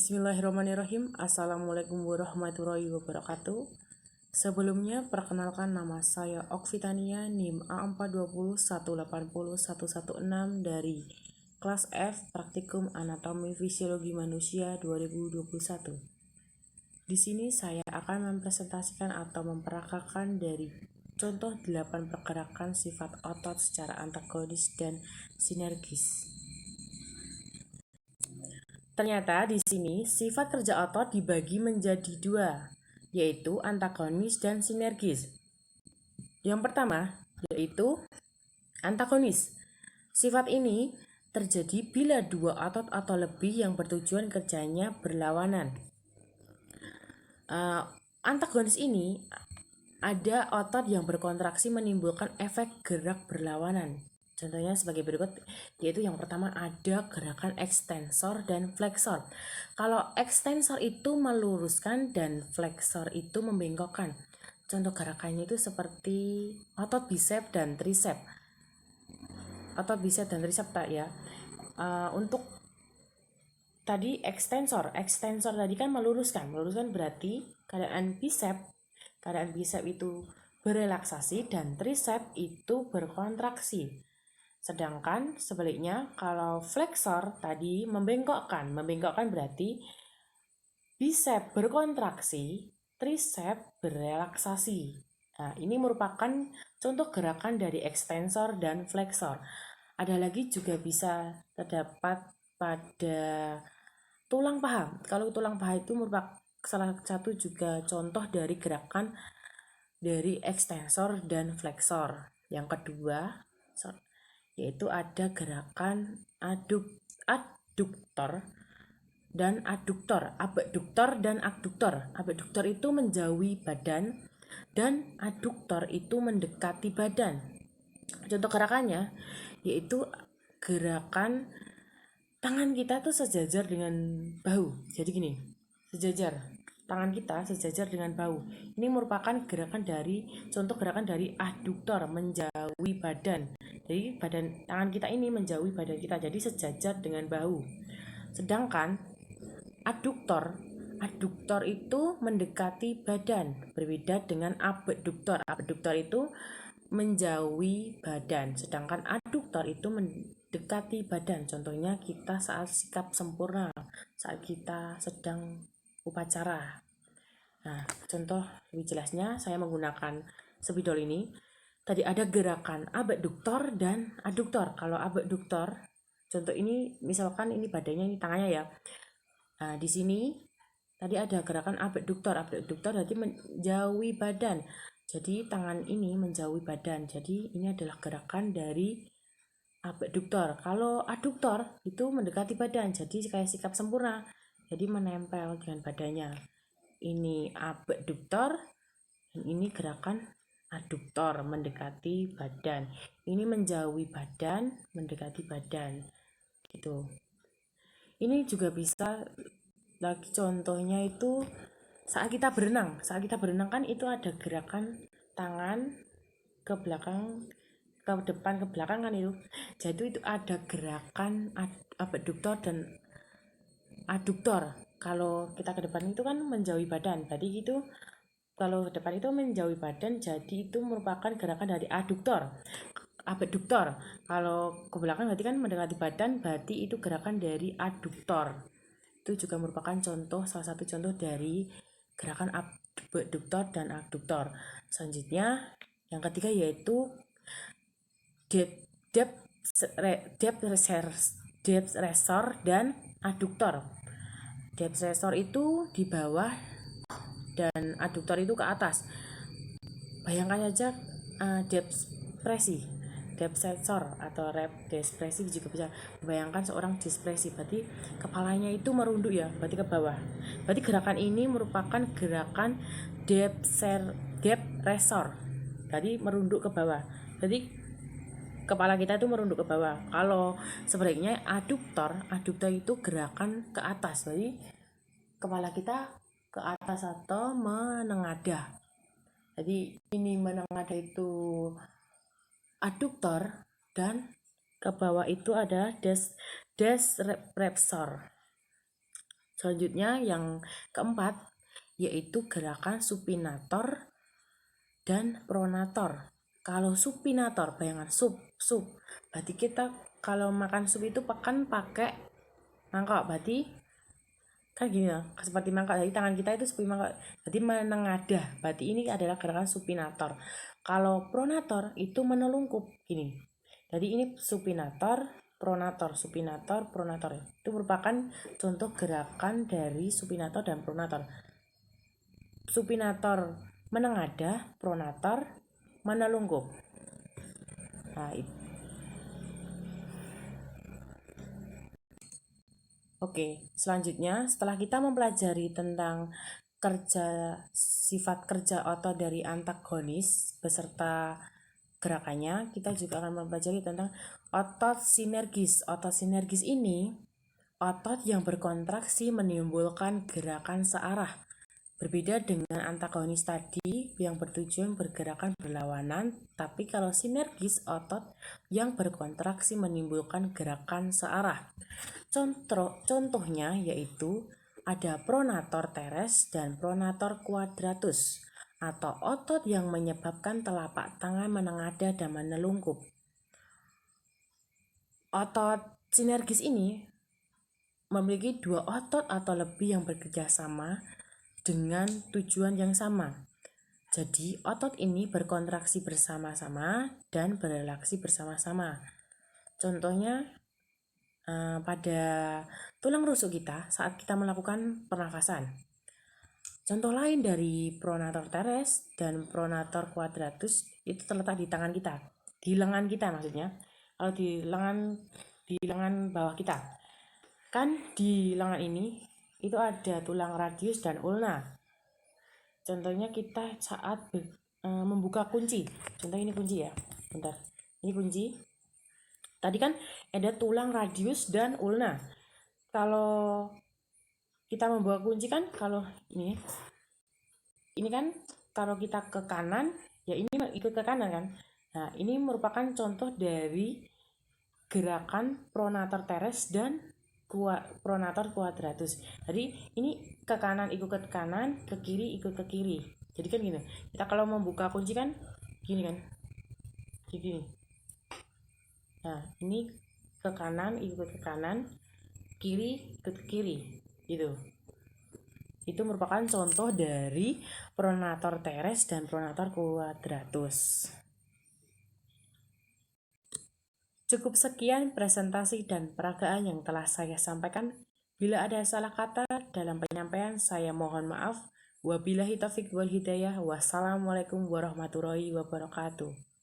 Bismillahirrahmanirrahim. Assalamualaikum warahmatullahi wabarakatuh. Sebelumnya, perkenalkan nama saya Okvitania NIM A420180116 dari kelas F Praktikum Anatomi Fisiologi Manusia 2021. Di sini saya akan mempresentasikan atau memperagakan dari contoh 8 pergerakan sifat otot secara antagonis dan sinergis. Ternyata di sini sifat kerja otot dibagi menjadi dua, yaitu antagonis dan sinergis. Yang pertama yaitu antagonis. Sifat ini terjadi bila dua otot atau lebih yang bertujuan kerjanya berlawanan. Antagonis ini ada otot yang berkontraksi menimbulkan efek gerak berlawanan. Contohnya sebagai berikut, yaitu yang pertama ada gerakan ekstensor dan fleksor. Kalau ekstensor itu meluruskan dan fleksor itu membengkokkan. Contoh gerakannya itu seperti otot bisep dan trisep. Otot bisep dan trisep tak ya. Untuk tadi ekstensor tadi kan meluruskan berarti keadaan bisep itu berelaksasi dan trisep itu berkontraksi. Sedangkan sebaliknya kalau fleksor tadi membengkokkan berarti bisep berkontraksi, trisep berelaksasi. Nah, ini merupakan contoh gerakan dari ekstensor dan fleksor. Ada lagi juga bisa terdapat pada tulang paha. Kalau tulang paha itu merupakan salah satu juga contoh dari gerakan dari ekstensor dan fleksor. Yang kedua yaitu ada gerakan aduktor dan aduktor, abduktor dan aduktor. Abduktor itu menjauhi badan dan aduktor itu mendekati badan. Contoh gerakannya yaitu gerakan tangan kita tuh sejajar dengan bahu. Jadi gini, tangan kita sejajar dengan bahu. Ini merupakan contoh gerakan dari aduktor, menjauhi badan. Jadi tangan kita ini menjauhi badan kita, jadi sejajar dengan bahu. Sedangkan aduktor itu mendekati badan, berbeda dengan abduktor. Abduktor itu menjauhi badan, sedangkan aduktor itu mendekati badan. Contohnya kita saat sikap sempurna, saat kita sedang upacara. Nah, contoh lebih jelasnya saya menggunakan spidol ini. Tadi ada gerakan abduktor dan aduktor. Kalau abduktor, contoh ini misalkan ini badannya, ini tangannya ya. Nah, di sini tadi ada gerakan abduktor. Abduktor berarti menjauhi badan. Jadi tangan ini menjauhi badan. Jadi ini adalah gerakan dari abduktor. Kalau aduktor itu mendekati badan. Jadi kayak sikap sempurna. Jadi menempel dengan badannya. Ini abduktor dan ini gerakan aduktor mendekati badan. Ini menjauhi badan, mendekati badan. Gitu. Ini juga bisa lagi contohnya itu saat kita berenang. Kan itu ada gerakan tangan ke belakang, ke depan, ke belakang kan itu. Jadi itu ada gerakan abduktor dan aduktor. Kalau kita ke depan itu kan menjauhi badan. Berarti itu kalau ke depan itu menjauhi badan, jadi itu merupakan gerakan dari abduktor. Kalau ke belakang berarti kan mendekati badan, berarti itu gerakan dari aduktor. Itu juga merupakan salah satu contoh dari gerakan abduktor dan aduktor. Selanjutnya yang ketiga yaitu depth resor dan aduktor. Depth resor itu di bawah dan aduktor itu ke atas. Bayangkan saja depth sensor atau depresi juga bisa membayangkan seorang depresi, berarti kepalanya itu merunduk ya, berarti ke bawah. Berarti gerakan ini merupakan gerakan depth resor, tadi merunduk ke bawah, jadi kepala kita itu merunduk ke bawah. Kalau sebaliknya aduktor itu gerakan ke atas, berarti kepala kita ke atas atau menengadah. Jadi ini menengadah itu aduktor dan ke bawah itu ada des resor. Selanjutnya yang keempat yaitu gerakan supinator dan pronator. Kalau supinator, bayangan sup, berarti kita kalau makan sup itu kan pakai mangkok, berarti kan gini ya, seperti mangkok, jadi tangan kita itu seperti mangkok, berarti menengadah, berarti ini adalah gerakan supinator. Kalau pronator itu menelungkup gini, jadi ini supinator, pronator, supinator, pronator, itu merupakan contoh gerakan dari supinator dan pronator. Supinator menengadah, pronator menelungkup. Nah, Oke, selanjutnya setelah kita mempelajari tentang sifat kerja otot dari antagonis beserta gerakannya, kita juga akan mempelajari tentang otot sinergis. Otot sinergis ini otot yang berkontraksi menimbulkan gerakan searah. Berbeda dengan antagonis tadi yang bertujuan bergerakan berlawanan, tapi kalau sinergis otot yang berkontraksi menimbulkan gerakan searah. Contohnya yaitu ada pronator teres dan pronator quadratus atau otot yang menyebabkan telapak tangan menengadah dan menelungkup. Otot sinergis ini memiliki dua otot atau lebih yang bekerja sama dengan tujuan yang sama. Jadi otot ini berkontraksi bersama-sama dan berelaksi bersama-sama. Contohnya pada tulang rusuk kita saat kita melakukan pernafasan. Contoh lain dari pronator teres dan pronator quadratus itu terletak di tangan kita, di lengan kita maksudnya. Kalau di lengan bawah kita, kan di lengan ini itu ada tulang radius dan ulna. Contohnya kita saat membuka kunci. Contoh ini kunci ya. Bentar. Ini kunci. Tadi kan ada tulang radius dan ulna. Kalau kita membuka kunci kan kalau ini kan kalau kita ke kanan ya ini ikut ke kanan kan. Nah, ini merupakan contoh dari gerakan pronator teres dan pronator quadratus. Jadi ini ke kanan ikut ke kanan, ke kiri ikut ke kiri. Jadi kan gini. Kita kalau membuka kunci kan gini kan. Gini. Nah, ini ke kanan ikut ke kanan, kiri ikut ke kiri. Gitu. Itu merupakan contoh dari pronator teres dan pronator quadratus. Cukup sekian presentasi dan peragaan yang telah saya sampaikan. Bila ada salah kata dalam penyampaian, saya mohon maaf. Wabillahi taufiq wal hidayah. Wassalamualaikum warahmatullahi wabarakatuh.